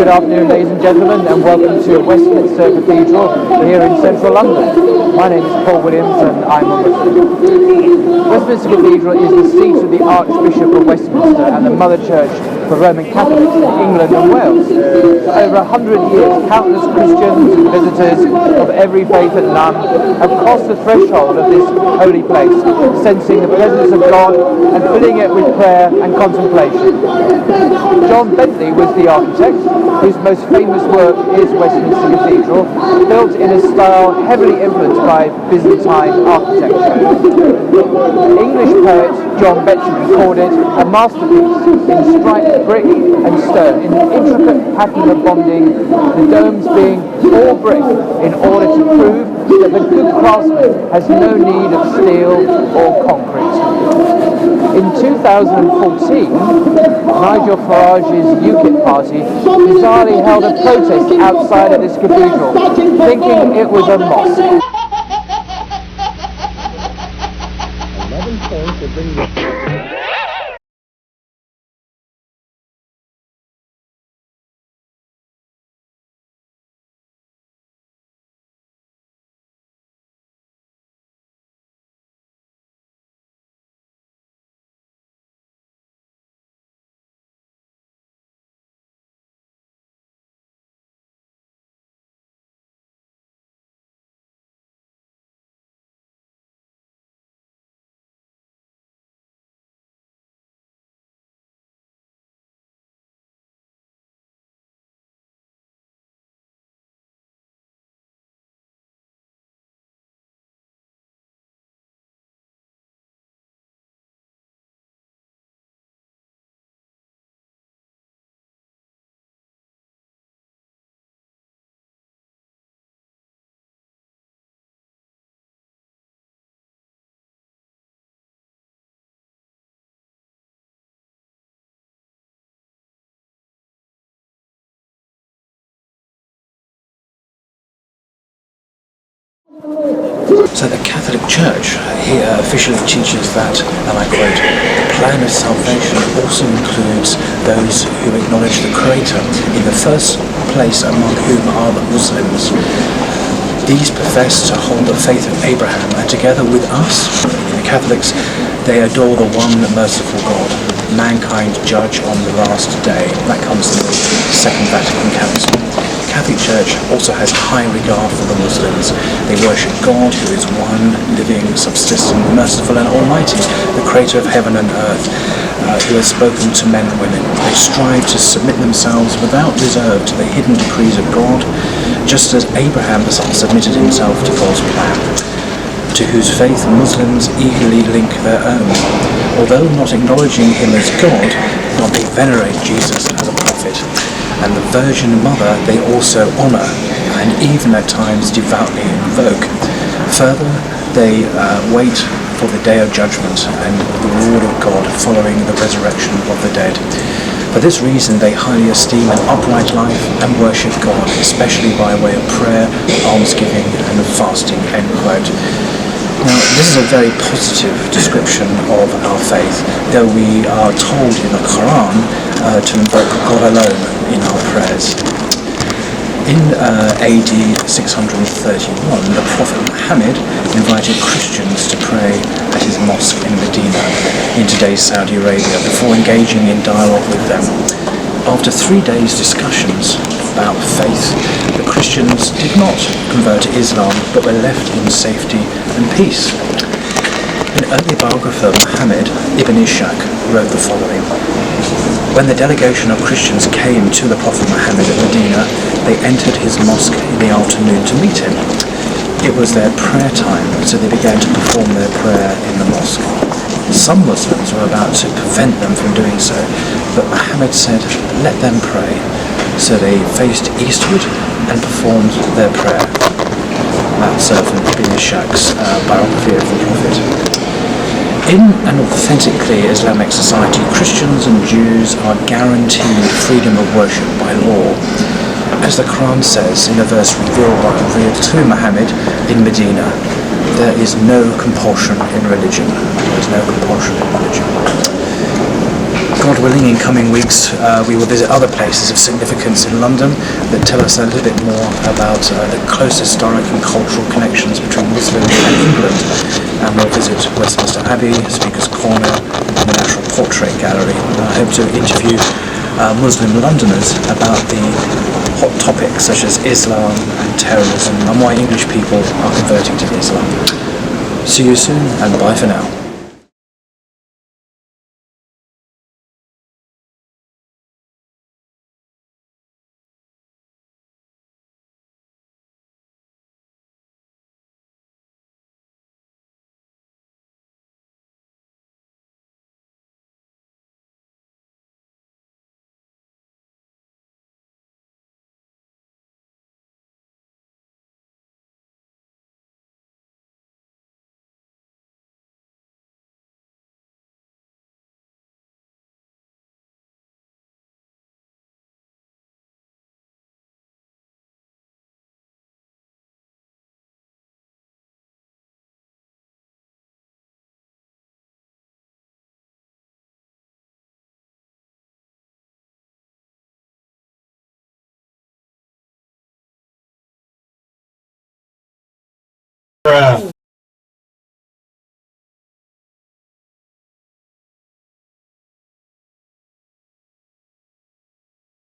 Good afternoon, ladies and gentlemen, and welcome to Westminster Cathedral here in central London. My name is Paul Williams and I'm a Muslim. Westminster Cathedral is the seat of the Archbishop of Westminster and the Mother Church for Roman Catholics in England and Wales. For over 100 years, countless Christians and visitors of every faith and none have crossed the threshold of this holy place, sensing the presence of God and filling it with prayer and contemplation. John Bentley was the architect, whose most famous work is Westminster Cathedral, built in a style heavily influenced by Byzantine architecture. English poet John Betjeman called it a masterpiece in striped brick and stone, in the intricate pattern of bonding, the domes being all brick in order to prove that the good craftsman has no need of steel or concrete. In 2014, Nigel Farage's UKIP party bizarrely held a protest outside of this cathedral, thinking it was a mosque. 11 points have been So the Catholic Church here officially teaches that, and I quote, the plan of salvation also includes those who acknowledge the Creator, in the first place among whom are the Muslims. These profess to hold the faith of Abraham, and together with us, the Catholics, they adore the one merciful God, mankind judge on the last day. That comes in the Second Vatican Council. The Catholic Church also has high regard for the Muslims. They worship God, who is one, living, subsistent, merciful and almighty, the creator of heaven and earth, who has spoken to men and women. They strive to submit themselves without reserve to the hidden decrees of God, just as Abraham submitted himself to God's plan, to whose faith Muslims eagerly link their own. Although not acknowledging him as God, they venerate Jesus as a prophet, and the Virgin Mother they also honour, and even at times devoutly invoke. Further, they wait for the day of judgment and the reward of God following the resurrection of the dead. For this reason, they highly esteem an upright life and worship God, especially by way of prayer, almsgiving, and fasting. End quote. Now, this is a very positive description of our faith, though we are told in the Quran to invoke God alone in our prayers. In AD 631, the Prophet Muhammad invited Christians to pray at his mosque in Medina, in today's Saudi Arabia, before engaging in dialogue with them. After 3 days' discussions about faith, the Christians did not convert to Islam, but were left in safety and peace. An early biographer, Muhammad ibn Ishaq, wrote the following: when the delegation of Christians came to the Prophet Muhammad at Medina, they entered his mosque in the afternoon to meet him. It was their prayer time, so they began to perform their prayer in the mosque. Some Muslims were about to prevent them from doing so, but Muhammad said, "Let them pray." So they faced eastward and performed their prayer. That's from Ibn Ishaq's biography of the Prophet. In an authentically Islamic society, Christians and Jews are guaranteed freedom of worship by law. As the Quran says in a verse revealed to Muhammad in Medina, there is no compulsion in religion. There is no compulsion in religion. God willing, in coming weeks we will visit other places of significance in London that tell us a little bit more about the close historic and cultural connections between Muslims and England. And we'll visit Westminster Abbey, Speaker's Corner, and the National Portrait Gallery. And I hope to interview Muslim Londoners about the hot topics such as Islam and terrorism and why English people are converting to Islam. See you soon, and bye for now.